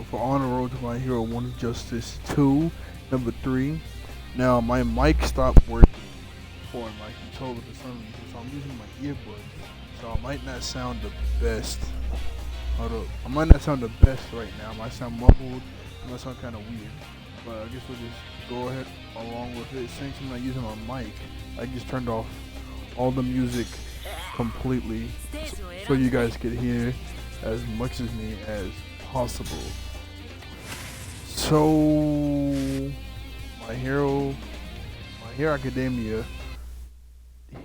for On the Road to My Hero 1 Justice 2, number 3. Now, my mic stopped working for my controller for some reason, so I'm using my earbuds. So I might not sound the best. Although, I might not sound the best right now. I might sound muffled. It might sound kind of weird. But I guess we'll just go ahead along with it. Since I'm not using my mic, I just turned off all the music completely so you guys could hear as much as me as possible. So, My Hero Academia,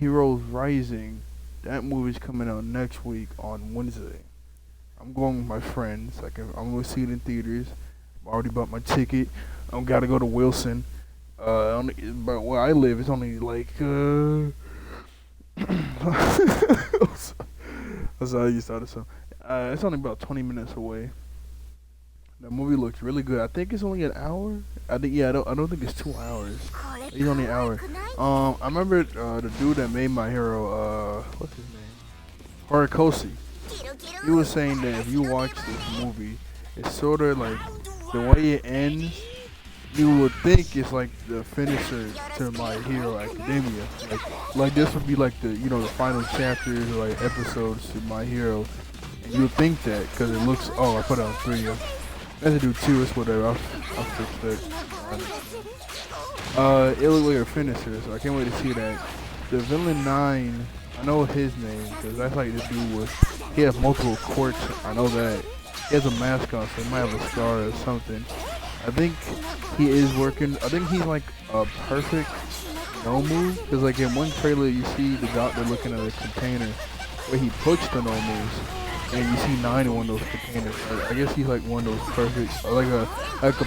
Heroes Rising, that movie's coming out next week on Wednesday. I'm going with my friends. I'm going to see it in theaters. I already bought my ticket. I gotta go to Wilson. But where I live, it's only like that's how you started. So, it's only about 20 minutes away. The movie looks really good. I think it's only an hour. I don't think it's 2 hours. It's only an hour. I remember the dude that made My Hero. What's his name? Horikoshi. He was saying that if you watch this movie, it's sort of like the way it ends. You would think it's like the finisher to My Hero Academia. Like this would be like the the final chapters or like episodes to My Hero. And you would think that because it looks. Oh, I put it on 3. I have to do 2. It's whatever. I'll fix that. It looked like a finisher, so I can't wait to see that. The villain 9. I know his name because that's like the dude with. He has multiple quirks. I know that. He has a mask on, so he might have a scar or something. I think he is working. I think he's like a perfect Nomu. Because like in one trailer, you see the doctor looking at a container where he puts the Nomus, and you see 9 in one of those containers. I guess he's like one of those perfect, like a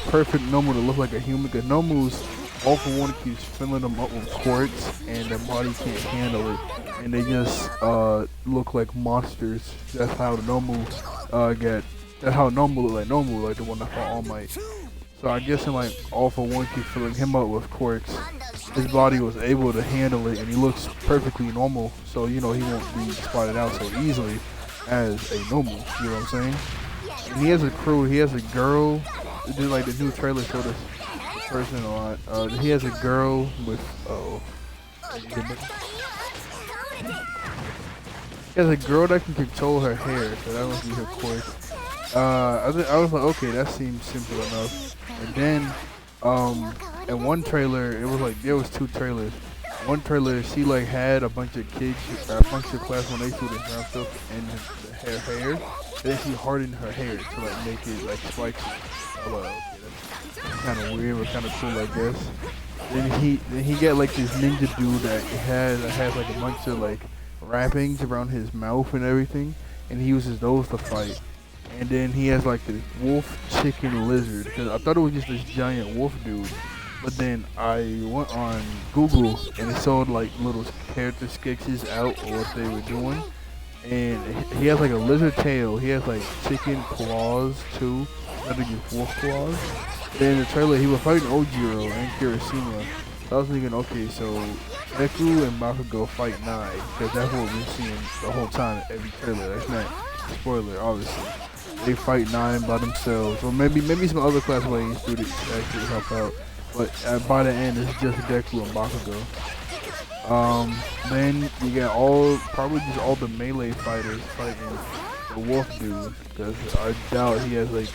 perfect Nomu to look like a human. Because Nomus, all for one, keeps filling them up with quartz, and their body can't handle it, and they just look like monsters. That's how the Nomu get. That's how Nomu look like Nomu, like the one that fought All Might. So I guess in like All for One keep filling him up with quirks, his body was able to handle it, and he looks perfectly normal. So he won't be spotted out so easily as a Nomu. You know what I'm saying? And he has a crew. He has a girl. Like the new trailer showed us the person a lot. He has a girl with he has a girl that can control her hair, so that must be her quirk. I was like, okay, that seems simple enough. And then, in one trailer, it was like there was 2 trailers. One trailer, she like had a bunch of kids, a bunch of class 1A students and stuff in her hair. And then she hardened her hair to like make it like spiky. I was like, okay, that's kind of weird, but kind of cool, I guess. Then he got like this ninja dude that has like a bunch of like wrappings around his mouth and everything, and he uses those to fight. And then he has like this wolf, chicken, lizard. Because I thought it was just this giant wolf dude. But then I went on Google and it showed like little character sketches out of what they were doing. And he has like a lizard tail. He has like chicken claws too. I think it's wolf claws. Then in the trailer he was fighting Ojiro and Kirishima. So I was thinking, okay, so Deku and Bakugo fight Nai. Because that's what we're seeing the whole time in every trailer. That's not a spoiler, obviously. They fight 9 by themselves, or maybe some other class A students actually help out. But by the end, it's just Deku and Bakugo. Then you got probably just all the melee fighters fighting the wolf dude, because I doubt he has like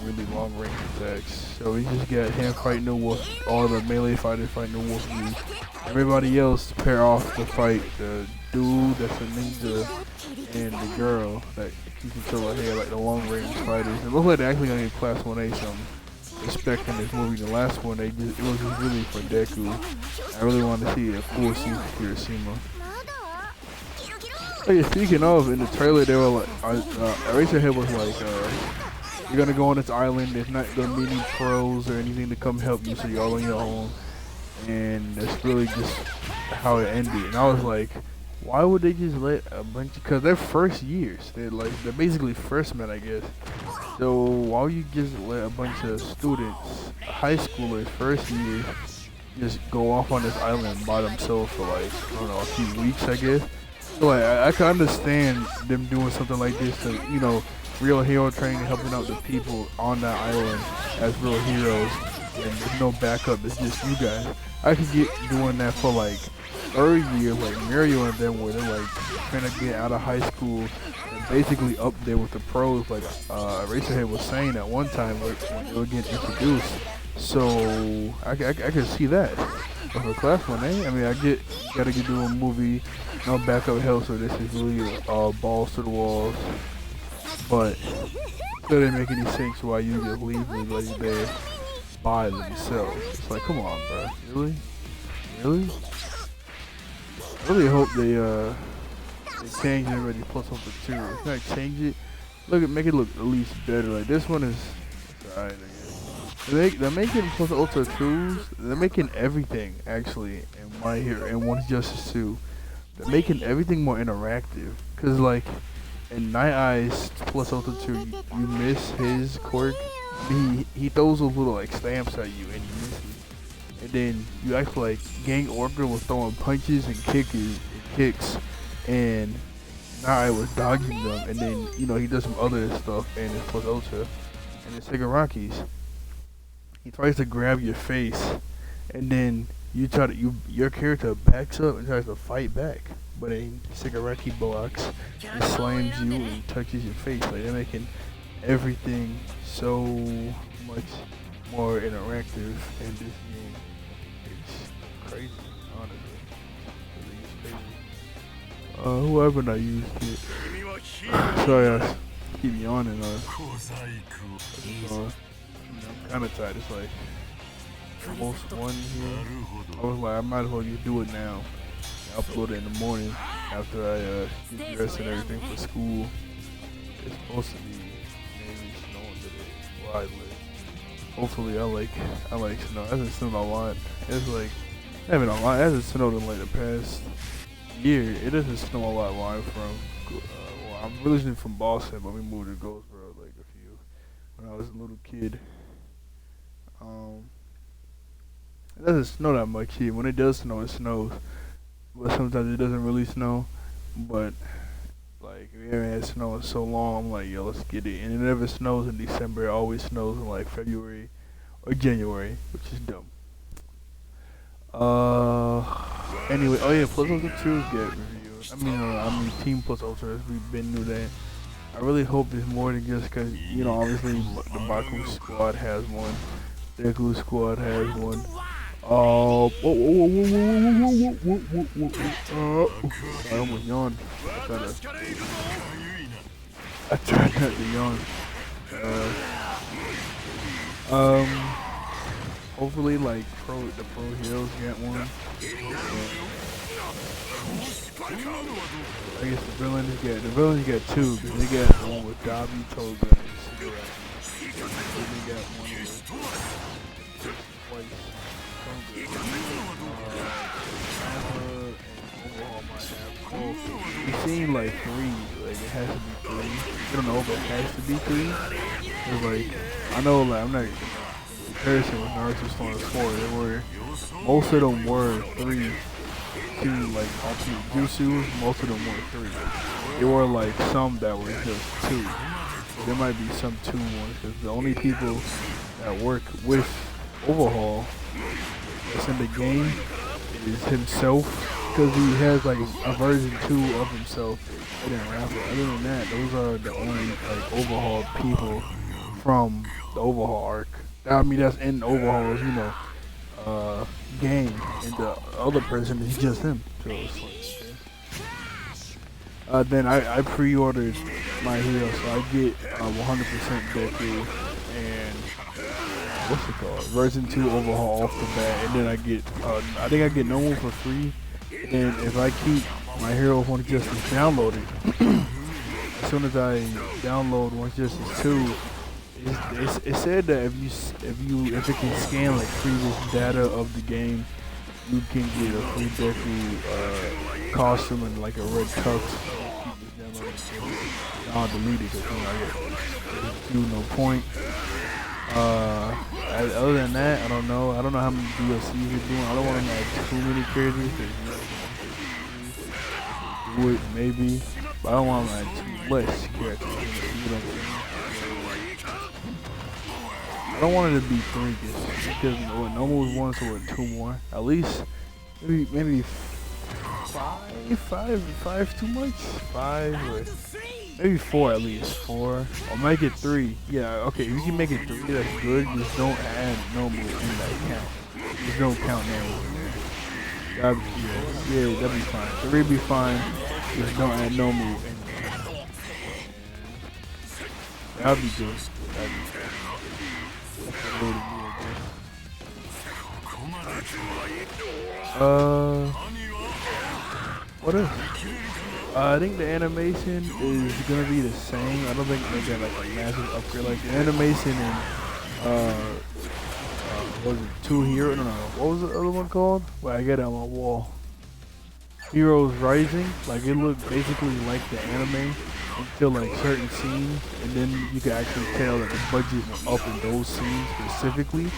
really long range attacks. So we just got him fighting the wolf, all the melee fighters fighting the wolf dude. Everybody else pair off to fight the dude that's a ninja and the girl that can control her hair, like the long range fighters. It looks like they're actually gonna get class 1A some respect in this movie. The last one it was just really for Deku. I really wanted to see a full scene for Kirishima. Oh yeah, speaking of, in the trailer they were like, Eraserhead was like, you're gonna go on this island, there's not gonna be any pros or anything to come help you, so you're all on your own. And that's really just how it ended. And I was like, why would they just let a bunch of, because they're first years, they're basically freshmen, I guess. So why would you just let a bunch of students, high schoolers, first year, just go off on this island by themselves for like, I don't know, a few weeks, I guess. So like, I can understand them doing something like this to, real hero training, helping out the people on that island as real heroes, and there's no backup. It's just you guys. I could get doing that for like third year, like Mario and them, where they're like trying to get out of high school and basically up there with the pros, like Eraserhead was saying at one time when they were getting introduced. So I can see that. But for Class 1A, I mean, gotta get do a movie, no backup help, so this is really balls to the walls. But it doesn't make any sense why you just leave me like there by themselves. It's like, come on, bro. Really? Really? I really hope they change it already plus up to 2. If not change it, make it look at least better. Like this one is alright, I guess. They're making plus Ultra 2s. They're making everything actually in My Hero and One Justice 2. They're making everything more interactive. Cause like in Night Eyes plus Ultra 2, you miss his quirk. He throws those little like stamps at you and you miss it. And then you act like Gang Orca was throwing punches and kicks, and Night Eye was dodging them. And then he does some other stuff and it's plus Ultra. And then Sigaraki's, he tries to grab your face, and then your character backs up and tries to fight back. But then Sigaraki blocks and slams you and touches your face. Like they're making everything so much more interactive in this game. It's crazy, honestly. It's crazy. Who haven't I used it? Sorry, I keep yawning. I'm kinda tired. It's like almost 1 here. I was like, I might as well just do it now. Upload it in the morning after I get dressed and everything for school. It's supposed to be maybe snowing today where I live. Hopefully I like snow. It hasn't snowed a lot. It's like having a lot. It hasn't snowed in like the past year. It doesn't snow a lot where I'm from. Well, I'm originally from Boston, but we moved to Goldsboro like when I was a little kid. It doesn't snow that much here. When it does snow, it snows. But sometimes it doesn't really snow. But like we haven't had snow in so long, I'm like, yo, let's get it. And it never snows in December. It always snows in like February or January, which is dumb. Anyway, oh yeah, Plus Ultra 2 get reviewed. I mean Team Plus Ultra, we've been through that. I really hope there's more than just because, obviously the Baku squad has one. Deku squad has one. I almost yawned. I tried not to yawn. Hopefully, like the pro heroes get one. I guess the villains get 2 because they got one with Dabi, Toga, and Shigaraki. They got one with twice. It seemed like 3, like it has to be 3. I don't know if it has to be 3. It's like, I know, like I'm not in comparison with Naruto Storm 4. Most of them were 3. 2 like ultimate jutsus, most of them were 3. There were like some that were just 2. There might be some 2 ones because the only people that work with Overhaul that's in the game is himself, because he has like a version 2 of himself in Rapper. Other than that, those are the only like Overhaul people from the Overhaul arc. I mean, that's in Overhaul's, game, and the other person is just him. So it's like, then I pre-ordered My Hero, so I get 100% Deku and what's it called? Version 2 Overhaul off the bat, and then I get I think I get no one for free. And if I keep My Hero One Justice downloaded, as soon as I download One Justice 2, it said that if it can scan like previous data of the game, you can get a free Deku costume and like a red tux. I'll delete it because I get no point. Other than that, I don't know. I don't know how many DLCs you're doing. I don't want to add too many characters. Do it maybe, but I don't want to add too many. less characters in it. You know what I'm saying? I don't want it to be 3 because what normal was 1, so what 2 more at least. Maybe 5 too much. 5 or maybe 4 at least. 4 or make it 3. Yeah, okay. If you can make it 3, that's good. Just don't add normal in that count. Just don't count normal in there. Yeah, that'd be fine. 3 be fine. Just don't add normal in there. That'd be good. That'd be good. What else? I think the animation is gonna be the same. I don't think they got like a massive upgrade. Like the animation in what was it? 2 Hero? No. What was the other one called? Well, I got it on my wall. Heroes Rising. Like it looked basically like the anime until like certain scenes, and then you can actually tell that the budget went up in those scenes specifically.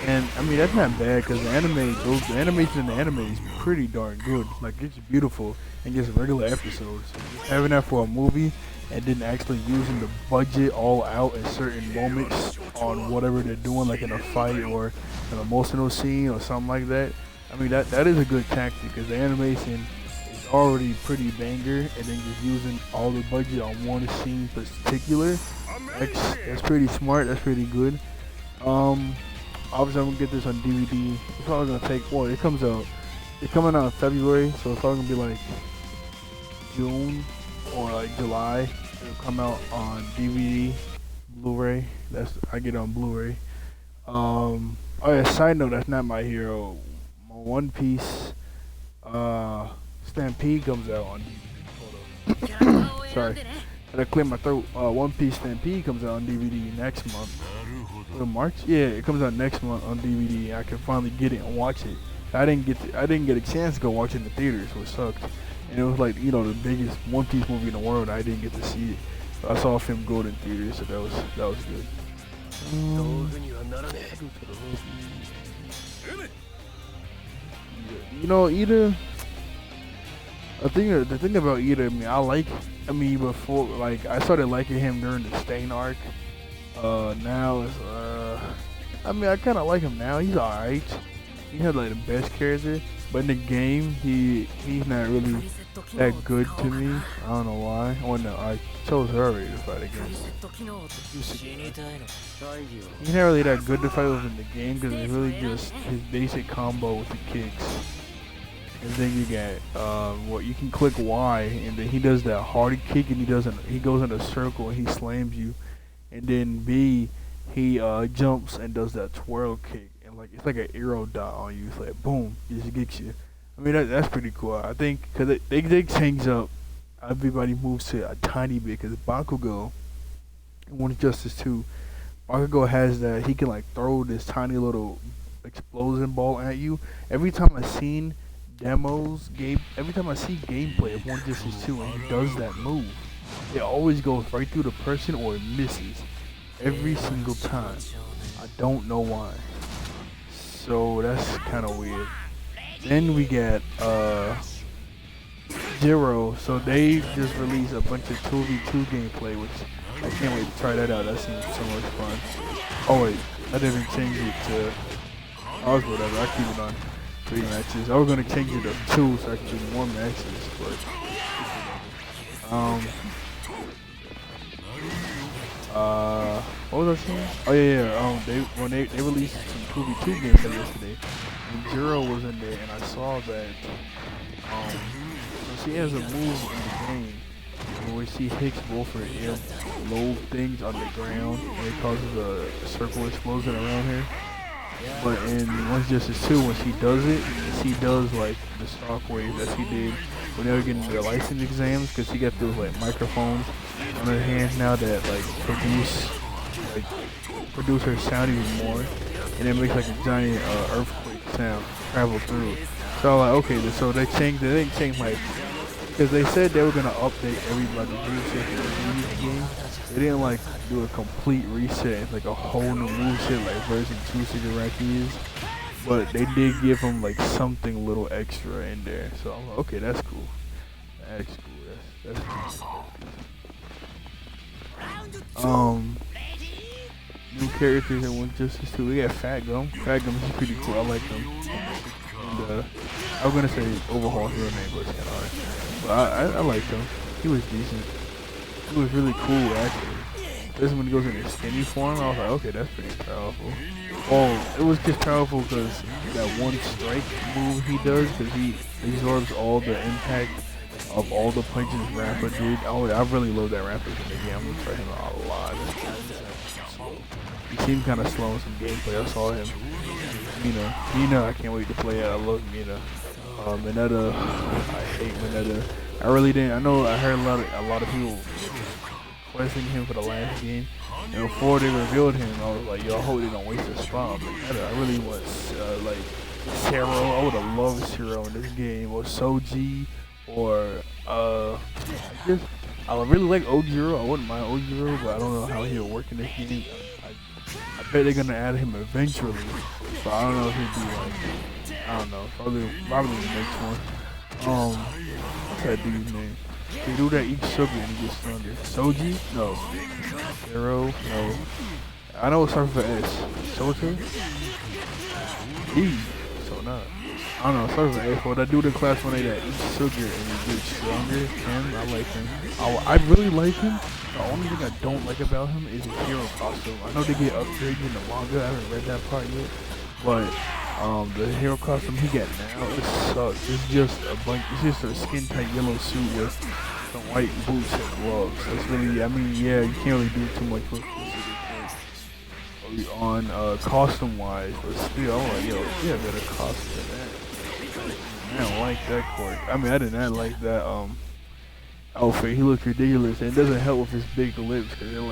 And I mean that's not bad because the animation in the anime is pretty darn good. Like it's beautiful and just regular episodes. Just having that for a movie and then actually using the budget all out at certain moments on whatever they're doing, like in a fight or an emotional scene or something like that. I mean that is a good tactic because the animation is already pretty banger, and then just using all the budget on one scene in particular. That's pretty smart. That's pretty good. Obviously I'm gonna get this on DVD. It's probably gonna take it's coming out in February, so it's probably gonna be like June or like July. It'll come out on DVD, Blu-ray. I get it on Blu-ray. Oh yeah, side note, that's not my hero. My One Piece Stampede comes out on DVD. Hold up. Sorry. Gotta clear my throat. One Piece Stampede comes out on DVD next month. March? Yeah, it comes out next month on DVD. I can finally get it and watch it. I didn't get a chance to go watch it in the theaters, which sucked. And it was like, the biggest One Piece movie in the world. I didn't get to see it. But I saw Film Gold in theaters, so that was good. Ida. The thing about Ida, before, like, I started liking him during the Stain arc. Now it's, I kind of like him now. He's alright. He had like the best character, but in the game, he's not really that good to me. I don't know why. Oh no, I chose her already to fight against. He's not really that good to fight with in the game because it's really just his basic combo with the kicks. And then you get you can click Y, and then he does that hardy kick, and he goes in a circle and he slams you. And then B, he jumps and does that twirl kick, and like it's like an arrow dot on you. It's like boom, it just gets you. I mean that's pretty cool. I think because they change up, everybody moves to a tiny bit. Because Bakugo, in One Justice 2, Bakugo has that he can like throw this tiny little explosion ball at you. Every time I see gameplay of One Justice 2 and he does that move, it always goes right through the person or it misses every single time. I don't know why. So that's kind of weird. Then we get Zero. So they just released a bunch of 2v2 gameplay, which I can't wait to try that out. That seems so much fun. Oh wait, I didn't change it to whatever. I keep it on 3 matches. I was gonna change it to 2 so I can do more matches, but what was I saying? Oh yeah. They released some 2v2 gameplay yesterday, and Zero was in there, and I saw that so she has a move in the game where she hits both her air low things on the ground, and it causes a circle explosion around her. But in One Justice 2, when she does it, she does like the shockwave that she did when they were getting their license exams, because she got those like microphones on her hands now that like produce her sound even more, and it makes like a giant earthquake sound travel through. So I'm like, okay, so they didn't change like, because they said they were gonna update everybody's moveset in the game. They didn't like do a complete reset. It's like a whole new moveset like version 2 Shigaraki is. But they did give him like something a little extra in there. So I'm like, okay, that's cool. That's cool. That's cool. Um, New characters in One Justice 2. We got Fat Gum. Fat Gum is pretty cool. I like him. And I was gonna say Overhaul's real name, but it's kind of hard. But I liked him. He was decent. He was really cool actually. Especially when he goes in his skinny form, I was like, okay, that's pretty powerful. Oh, it was just powerful because that one strike move he does, because he absorbs all the impact of all the punches Rapper did. Oh, I really love that Rapper in the game. I'm gonna try him a lot. He seemed kind of slow in some gameplay. I saw him. Mina, I can't wait to play it. I love Mina. Mineta, I hate Mineta. I really didn't. I know I heard a lot of people questioning him for the last game. And before they revealed him, I was like, yo, I hope they don't waste a spot. I really want like Zero. I would have loved Zero in this game, or Soji, or I guess I really like Ojiro. I wouldn't mind Ojiro, but I don't know how he'll work in this game. I bet they're gonna add him eventually, but I don't know if he'd be like, I don't know, probably the next one. What's that dude's name? They do that each sugar and he gets stronger. Soji? No. Zero? No. I know it starts with S. Sota? E. So nah. I don't know, it starts with S. Well, that dude in class 1A that eats sugar and he gets stronger. Him, I like him. I really like him. The only thing I don't like about him is his hero costume. I know they get upgraded in the manga. I haven't read that part yet. But the hero costume he got now, it sucks. It's just it's just a skin tight yellow suit with some white boots and gloves. That's really, I mean, yeah, you can't really do too much with this on costume wise, but still, I'm like, yo, yeah, better costume than that. I don't like that quirk. I mean, I did not like that outfit. He looked ridiculous, and it doesn't help with his big lips, because it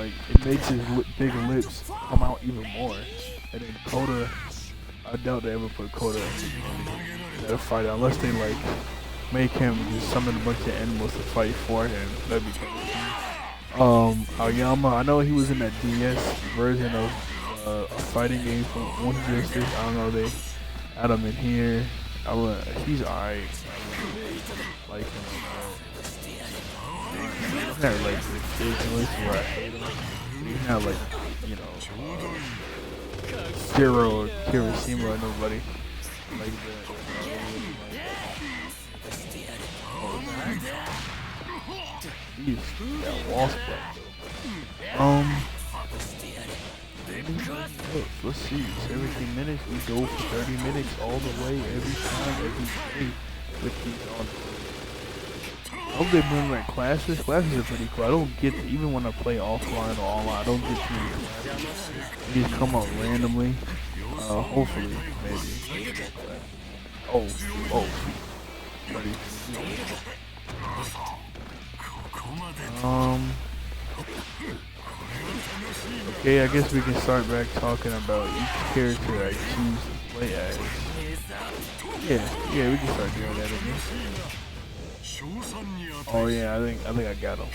makes his big lips come out even more. And then Koda, I doubt they ever put Koda in a fight unless they like make him just summon a bunch of animals to fight for him. That'd be cool. Aoyama, I know he was in that DS version of a fighting game from One Justice. I don't know, they add him in here. He's alright. Like him. He's not like ridiculous where I hate him. He's not like, you know, Zero or Kirishima or nobody like that. He's got wall splat though. Let's see. 17 minutes. We go for 30 minutes all the way, every time, every day with these on. I hope they bring back classes. Classes are pretty cool. I don't get to, even when I play offline or online, I don't get too many classes. They just come out randomly. Hopefully, maybe. Oh. Ready. Okay, I guess we can start back talking about each character I choose to play as. Yeah, we can start doing that again. Oh yeah, I think I got him.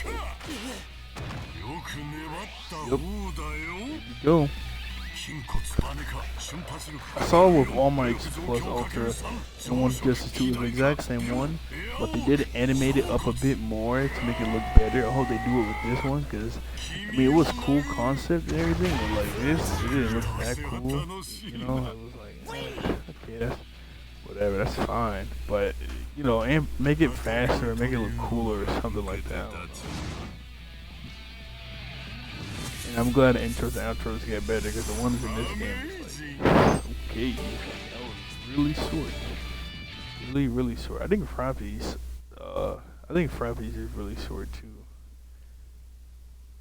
Yep. There you go. I saw with All Might Plus Ultra and One Justice 2 is the exact same one, but they did animate it up a bit more to make it look better. I hope they do it with this one, because I mean it was cool concept and everything, but like this, it didn't look that cool. You know, I was like, okay, that's whatever, that's fine, but you know, and make it faster, make it look cooler or something like that. And I'm glad the intros and outros get better, because the ones in this game is like, okay, that was really short. Really short. I think Frappy's is really short too.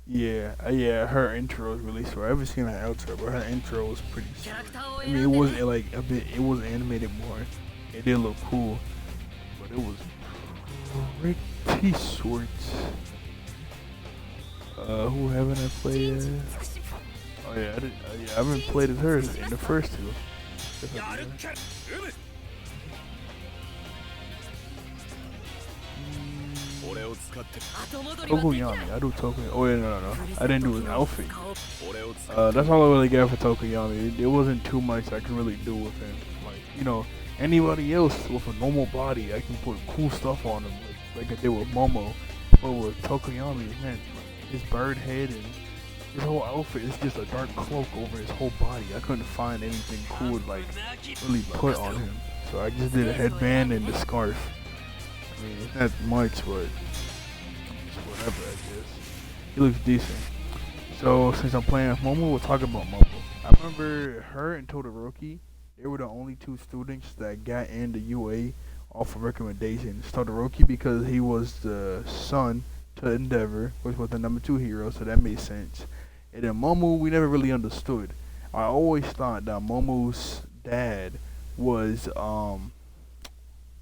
Yeah, her intro is really short. I haven't seen her outro, but her intro was pretty short. I mean, it wasn't like it was animated more. It did look cool, but it was pretty short. Who haven't I played as? Oh yeah, I haven't played as her in the first two. Tokoyami, I do Tokoyami. Oh yeah, no. I didn't do his outfit. That's all I really got for Tokoyami. It wasn't too much I could really do with him. Like, you know, anybody else with a normal body, I can put cool stuff on him, like I did with Momo. But with Tokoyami, man, his bird head and his whole outfit is just a dark cloak over his whole body. I couldn't find anything cool to like really put on him. So I just did a headband and the scarf. I mean, it's not much, but it's whatever, I guess. He looks decent. So since I'm playing with Momo, we'll talk about Momo. I remember her and Todoroki. They were the only two students that got into UA off of recommendations. Todoroki because he was the son to Endeavor, which was the number 2 hero, so that made sense. And then Momo, we never really understood. I always thought that Momo's dad was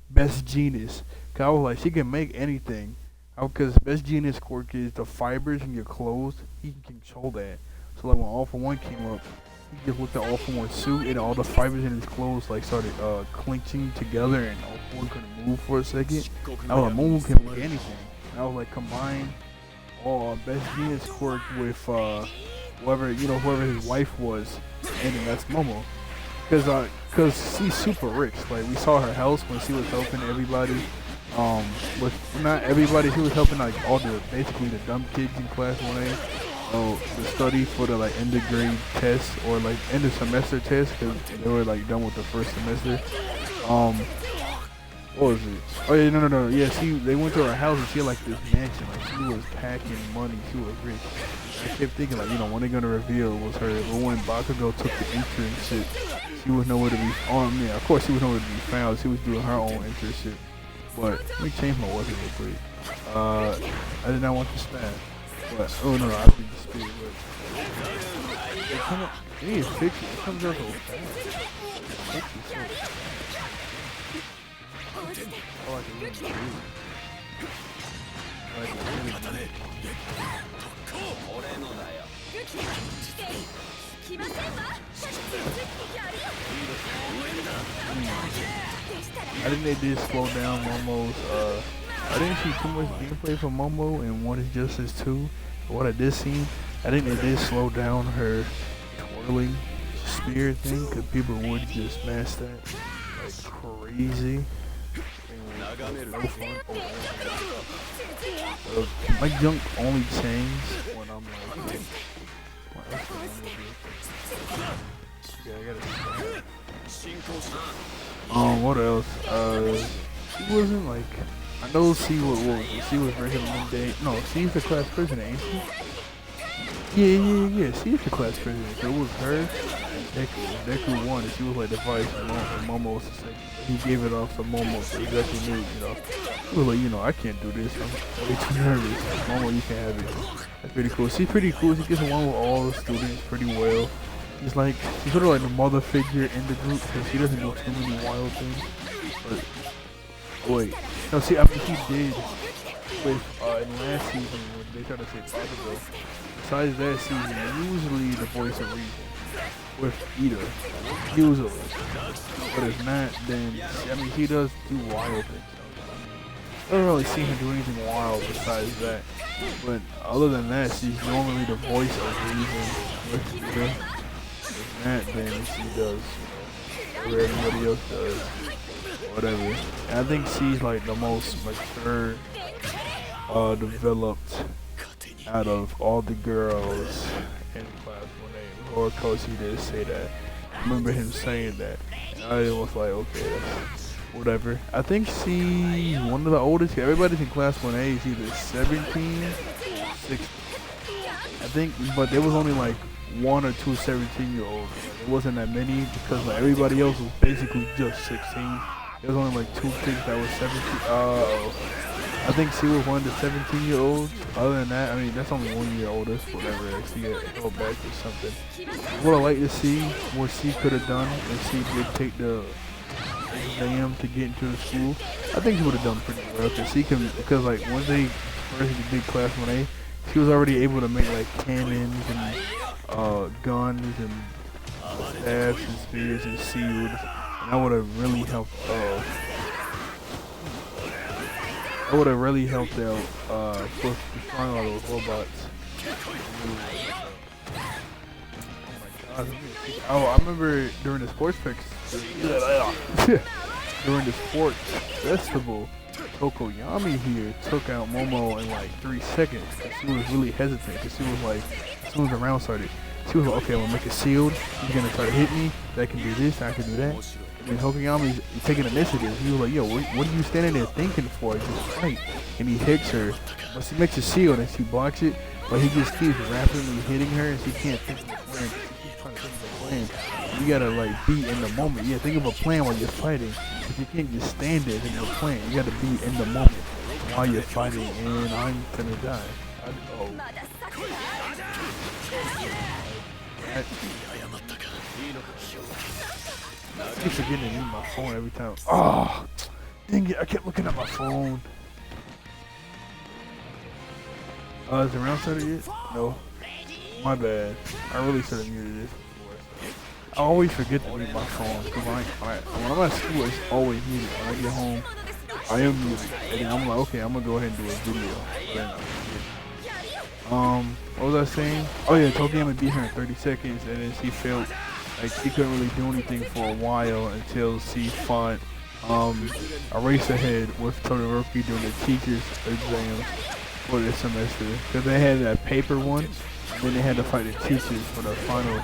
Best Genius. Cause I was like, she can make anything. Because Best Genius quirk is the fibers in your clothes. He can control that. So like when All For One came up, he just looked at All For One's suit and all the fibers in his clothes like started clinching together, and All For One couldn't move for a second. I was like, Momo can make anything. And I was like, combine all Best Genius quirk with whoever his wife was, and then that's Momo. Cause she's super rich. Like we saw her house when she was helping everybody. With not everybody, she was helping like all basically the dumb kids in class 1A. The study for the like end of grade test or like end of semester test, cause they were like done with the first semester. What was it? Oh yeah, no. Yeah, they went to her house and she had like this mansion. Like she was packing money. She was rich. I kept thinking like, when they're gonna reveal it was her. But when Bakugo took the internship, she was nowhere to be. Yeah, of course she was nowhere to be found. She was doing her own internship. But let me change my weapon real quick. I did not want to stab. But oh no, I did the speed. But come on, they need to fix it. It comes out so fast. Fix it so fast. Oh, I can really do it. I can really do it. I think they did slow down Momo's, I didn't see too much gameplay from Momo in One Injustice 2. But what I did see, I think they did slow down her twirling spear thing, because people would just smash that like crazy. No fun. My junk only changes when I'm like, what else do I want to do? Yeah, I gotta. What else? She wasn't like. I know she was version one day. No, she's the class president, ain't she? Yeah. She's the class president. So it was her and Deku. Deku won, and she was like the vice, and Momo was the second. He gave it off to Momo, so Deku knew, He was like, I can't do this. I'm way too nervous. Momo, you can have it. That's pretty cool. She's pretty cool. She gets along with all the students pretty well. She's sort of like the mother figure in the group, because she doesn't do too many wild things. But wait, no, see, I mean, she did with in last season when they tried to say Bakugo. Besides that season, usually the voice of reason with Ida, usually. But if not, then she does do wild things. I don't really see her do anything wild besides that. But other than that, she's normally the voice of reason with Ida. If not, then she does, whatever everybody else does, whatever. And I think she's like the most mature, developed out of all the girls in class 1A. Or coach, he did say that. I remember him saying that. And I was like, okay, that's whatever. I think she's one of the oldest. Everybody's in class 1A is either 17, 16. I think, but there was only like 1 or 2 17-year-olds. It wasn't that many because like everybody else was basically just 16. There was only like 2 kids that were 17. I think she was one of the 17-year-olds. Other than that, I mean, that's only 1 year oldest, whatever. She had to go back or something. What I like to see, what she could have done, if she did take the exam to get into the school, I think she would have done pretty well. Because like when they first did class 1A, she was already able to make like cannons and guns and staffs and spears and shields. And that would have really helped. That would have really helped out with destroying all those robots. Oh my god! Oh, I remember during the sports festival, Tokoyami here took out Momo in like 3 seconds. She was really hesitant because she was like, as soon as the round started, she was like, okay, I'm gonna make it sealed. He's gonna try to hit me. That can do this, I can do that. And Tokoyami's taking initiative. He was like, yo, what are you standing there thinking for? Just fight. And he hits her, but she makes it sealed and she blocks it. But he just keeps rapidly hitting her and she can't think of a plan. She keeps trying to think of a plan. You gotta like be in the moment. Yeah, think of a plan while you're fighting. But you can't just stand there and think of a plan. You gotta be in the moment while you're fighting. And I'm gonna die. I keep forgetting to use my phone every time. Oh, dang it! I kept looking at my phone. Is the round started yet? No. My bad. I really should have muted this before. I always forget to mute my phone because when I'm at school, it's always muted. When I get home, I am muted. And then I'm like, okay, I'm gonna go ahead and do a video. What was I saying? Oh yeah, Tokoyami beat her in 30 seconds, and then she felt like she couldn't really do anything for a while until she fought a race ahead with Todoroki during the teacher's exams for this semester. Because they had that paper one, and then they had to fight the teachers for the final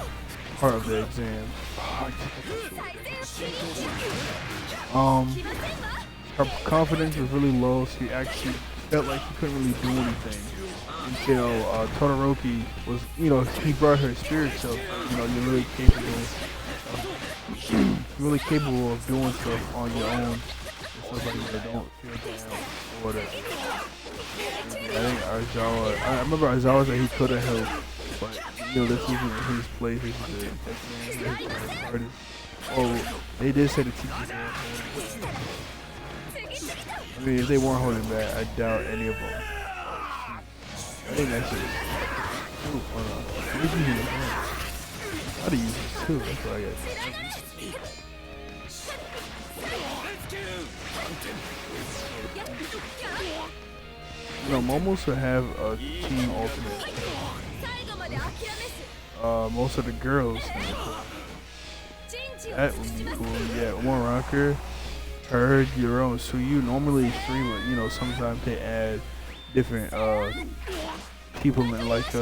part of the exam. Her confidence was really low. She actually felt like she couldn't really do anything until Todoroki was, he brought her spirit self. You're really capable of doing stuff on your own. It's somebody that don't feel down or whatever. I think Aizawa, I remember Aizawa said he could have helped, but this isn't his place. This is the artist. Oh, they did say the teachers weren't holding back. I mean, if they weren't holding back, I doubt any of them. I think that's it. Ooh, hold on. How to use this too? That's what I got. Momo should have a team ultimate. Most of the girls. That would be cool. Yeah, one rocker, her, your own Suyu. Normally three, but sometimes they add different people in like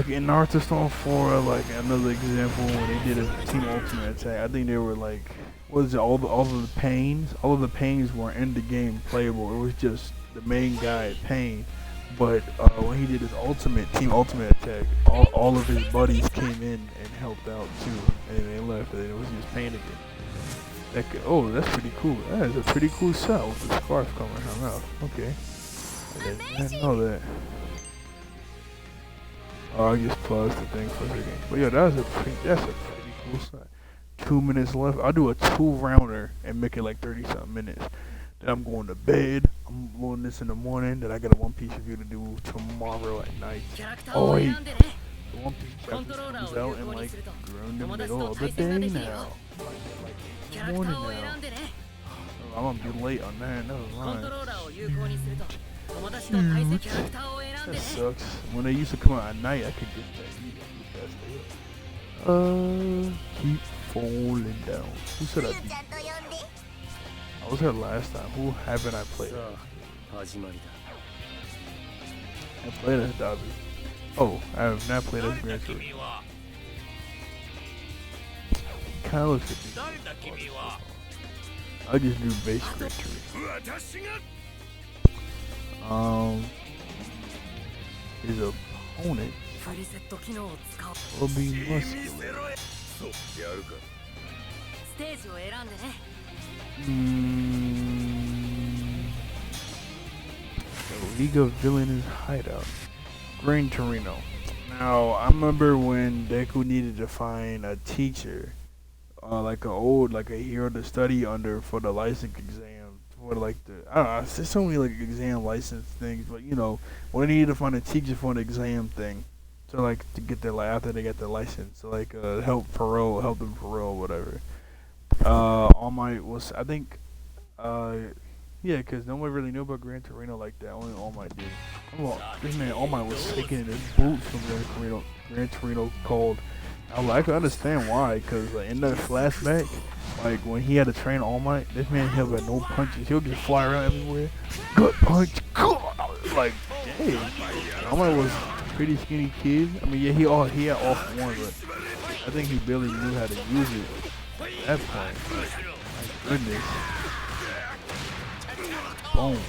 in Naruto Storm 4, like another example when they did a team ultimate attack. I think they were like, what is it? All of the pains weren't in the game playable. It was just the main guy, Pain. But when he did his team ultimate attack, all of his buddies came in and helped out too, and they left, and it was just Pain again. That's pretty cool. That is a pretty cool shot with the scarf covering her mouth. Okay, I didn't know that. Oh, I just paused the thing for a second. But yeah, that's a pretty cool shot. 2 minutes left. I'll do a 2-rounder and make it like 30-something minutes. Then I'm going to bed. I'm loading this in the morning. Then I got a One Piece review to do tomorrow at night. Oh wait, the One Piece chapter comes out in like around the middle of the day now. Like morning now. I'm gonna be late on that. Never mind. That sucks. When they used to come out at night, I could get that. Keep falling down. Who said I beat? I was here last time. Who haven't I played? I played as Dabi. Oh, I have not played as Gran Turismo. Kinda looks like me. I just do base Gran Turismo. His opponent will be muscular. The League of Villains hideout. Gran Torino. Now, I remember when Deku needed to find a teacher, like a hero to study under for the license exam. For I don't know, there's so many like exam license things, but when they needed to find a teacher for an exam thing, to get their after they got their license, to help them parole, whatever. All Might was, I think, yeah, because nobody really knew about Gran Torino like that. Only All Might did. This man All Might was shaking in his boots from Gran Torino called. I can understand why, because in that flashback, Like when he had to train All Might, this man he'll get no punches. He'll just fly around everywhere. Gut punch. Like, dang. All Might was a pretty skinny kid. I mean, yeah, he had all one, but I think he barely knew how to use it at that point. My goodness. Boom.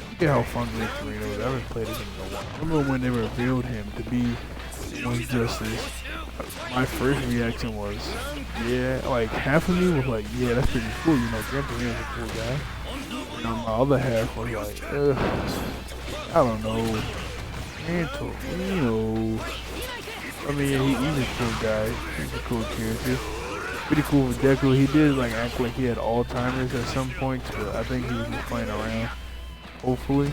Look at how fun Gran Torino is. I haven't played it in a while. I remember when they revealed him to be One Justice. My first reaction was, yeah, like half of me was like, yeah, that's pretty cool. You know, Gran Torino's a cool guy. And my other half was like, I don't know. Gran Torino. I mean, he's a cool guy. He's a cool character. Pretty cool with Deku. He did like act like he had Alzheimer's at some points, but I think he was just playing around. Hopefully,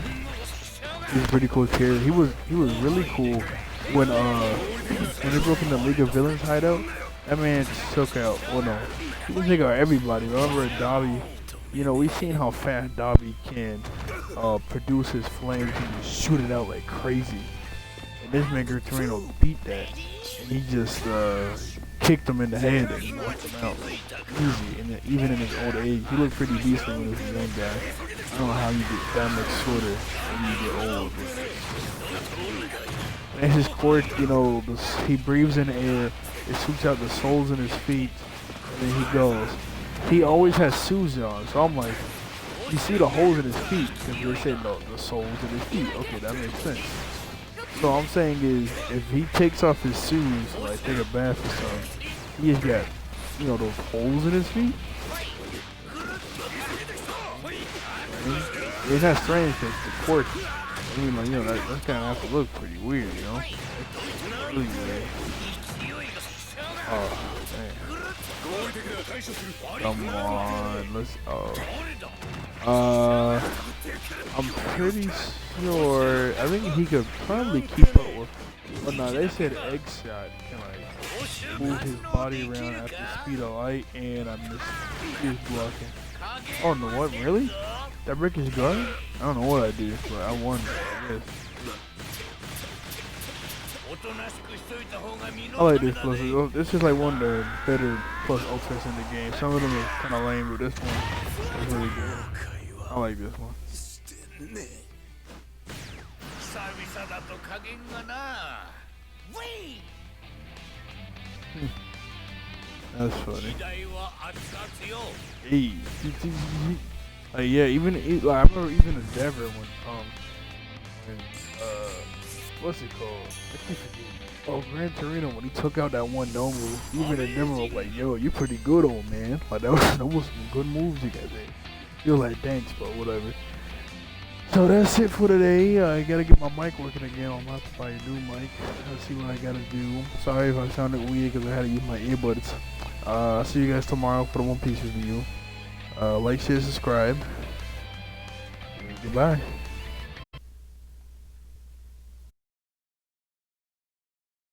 he's a pretty cool character. He was really cool when they broke in the League of Villains hideout. That man took out. Well, no, he took out everybody. Remember Dobby? You know, we've seen how fast Dobby can produce his flames and just shoot it out like crazy. And this man Gran Torino beat that, and he just kicked him in the head and knocked him out easy. And even in his old age, he looked pretty decent when he was a young guy. I don't know how you get that much shorter when you get old. And his quirk, you know, he breathes in the air, it shoots out the soles in his feet, and then he goes. He always has shoes on, so I'm like, you see the holes in his feet, because they said no, the soles in his feet. Okay, that makes sense. So I'm saying is, if he takes off his shoes, like take a bath or something, he just got, you know, those holes in his feet. It's not strange because the quirk, I mean, like, you know, that's kind of have to look pretty weird, you know? It's really weird. Oh, man. Come on, let's, I'm pretty sure, I think he could probably keep up with, but no, they said Eggshot can, like, move his body around at the speed of light, and I missed, he was blocking. Oh, no, what, really? That brick is gone? I don't know what I did, but I won, I guess. I like this plus. This is like one of the better plus ultras in the game. Some of them are kind of lame, but this one is really good. I like this one. That's funny. Hey. Yeah, even like, I remember even Endeavor when what's it called? I keep forgetting. Oh, Gran Torino when he took out that one no move. Even Endeavor was like, "Yo, you're pretty good, old man." Like that was some good moves you got there. You're like, "Thanks, but whatever." So that's it for today. I gotta get my mic working again. I'm about to buy a new mic. Let's see what I gotta do. Sorry if I sounded weird because I had to use my earbuds. I'll see you guys tomorrow for the One Piece review. Like, share, subscribe. Goodbye.